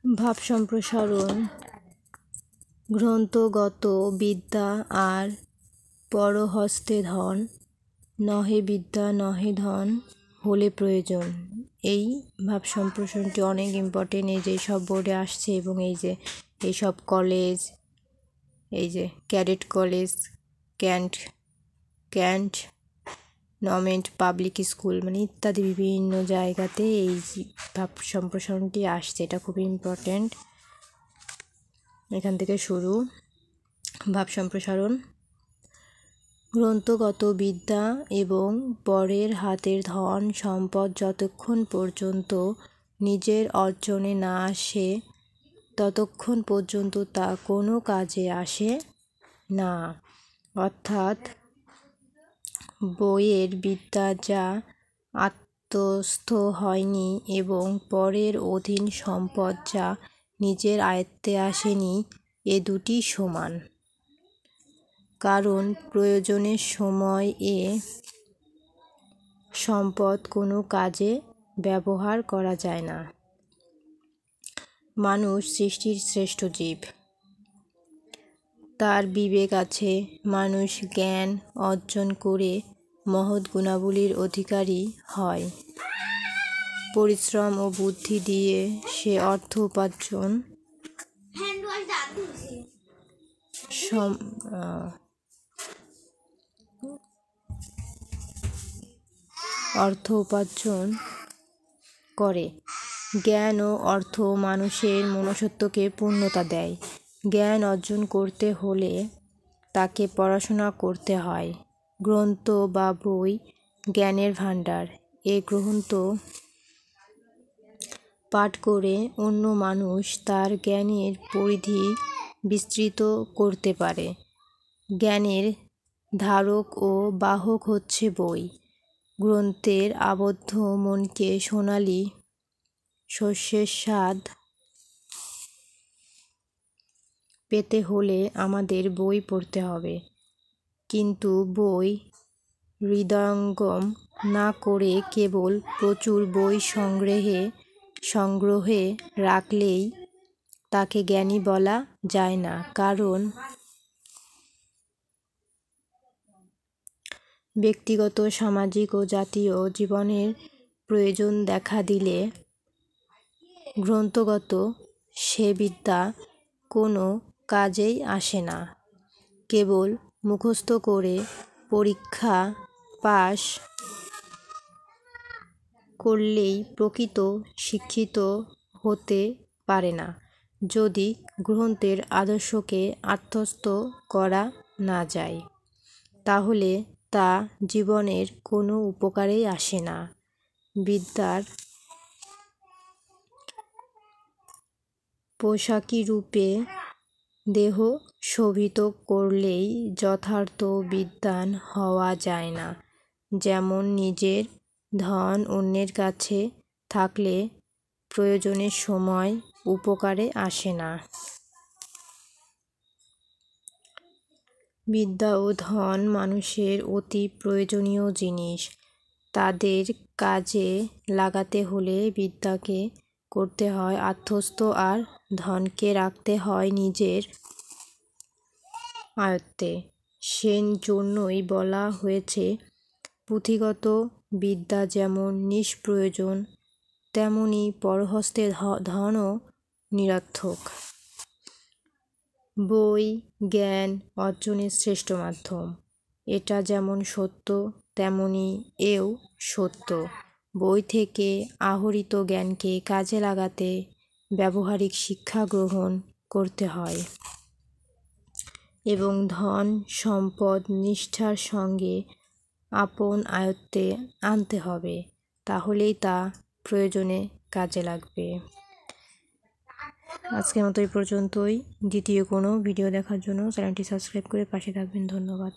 ভাব সম্প্রসারণ গ্রন্থগত বিদ্যা আর পরহস্তে ধন, নহে বিদ্যা নহে ধন হলে প্রয়োজন। এই ভাব সম্প্রসারণটি অনেক ইম্পর্টেন্ট। এই যে সব বোর্ডে আসছে এবং এই যে এইসব কলেজ, এই যে cadet college, cantonment public school মানে ইত্যাদি বিভিন্ন জায়গাতে এই ভাব সম্প্রসারণটি আসছে। এটা খুবই ইম্পর্টেন্ট। এখান থেকে শুরু। ভাব সম্প্রসারণ গ্রন্থগত বিদ্যা এবং পরের হাতের ধন সম্পদ যতক্ষণ পর্যন্ত নিজের অর্জনে না আসে ততক্ষণ পর্যন্ত তা কোনো কাজে আসে না। অর্থাৎ বইয়ের বিদ্যা যা আত্মস্থ হয়নি এবং পরের অধীন সম্পদ যা নিজের আয়ত্তে আসেনি, এ দুটি সমান। কারণ প্রয়োজনের সময় এ সম্পদ কোনো কাজে ব্যবহার করা যায় না। মানুষ সৃষ্টির শ্রেষ্ঠ জীব। তার বিবেক আছে। মানুষ জ্ঞান অর্জন করে মহৎ গুণাবলীর অধিকারী হয়। পরিশ্রম ও বুদ্ধি দিয়ে সে অর্থ উপার্জন করে। জ্ঞান ও অর্থ মানুষের মনুষ্যত্বকে পূর্ণতা দেয়। জ্ঞান অর্জন করতে হলে তাকে পড়াশোনা করতে হয়। গ্রন্থ বা বই জ্ঞানের ভাণ্ডার। এ গ্রন্থ পাঠ করে অন্য মানুষ তার জ্ঞানের পরিধি বিস্তৃত করতে পারে। জ্ঞানের ধারক ও বাহক হচ্ছে বই। গ্রন্থের আবদ্ধ মনকে সোনালি শস্যের স্বাদ পেতে হলে আমাদের বই পড়তে হবে। কিন্তু বই হৃদয়ঙ্গম না করে কেবল প্রচুর বই সংগ্রহে রাখলেই তাকে জ্ঞানী বলা যায় না। কারণ ব্যক্তিগত, সামাজিক ও জাতীয় জীবনের প্রয়োজন দেখা দিলে গ্রন্থগত সে বিদ্যা কোনো কাজেই আসে না। কেবল মুখস্থ করে পরীক্ষা পাস করলেই প্রকৃত শিক্ষিত হতে পারে না। যদি গ্রন্থের আদর্শকে আত্মস্থ করা না যায়, তাহলে তা জীবনের কোনো উপকারেই আসে না। বিদ্যার পোশাকি রূপে দেহ শোভিত করলেই যথার্থ বিদ্বান হওয়া যায় না। যেমন নিজের ধন অন্যের কাছে থাকলে প্রয়োজনের সময় উপকারে আসে না। বিদ্যা ও ধন মানুষের অতি প্রয়োজনীয় জিনিস। তাদের কাজে লাগাতে হলে বিদ্যাকে করতে হয় আত্মস্থ আর ধনকে রাখতে হয় নিজের আয়ত্তে। সেই জন্যই বলা হয়েছে, পুঁথিগত বিদ্যা যেমন নিষ্প্রয়োজন, তেমনি পরহস্তে ধনও নিরর্থক। বই জ্ঞান অর্জনের শ্রেষ্ঠ মাধ্যম। এটা যেমন সত্য তেমনি এও সত্য। বই থেকে আহরিত জ্ঞানকে কাজে লাগাতে ব্যবহারিক শিক্ষা গ্রহণ করতে হয় এবং ধন সম্পদ নিষ্ঠার সঙ্গে আপন আয়ত্তে আনতে হবে। তাহলেই তা প্রয়োজনে কাজে লাগবে। আজকের মতো এই পর্যন্তই। দ্বিতীয় কোনো ভিডিও দেখার জন্য চ্যানেলটি সাবস্ক্রাইব করে পাশে থাকবেন। ধন্যবাদ।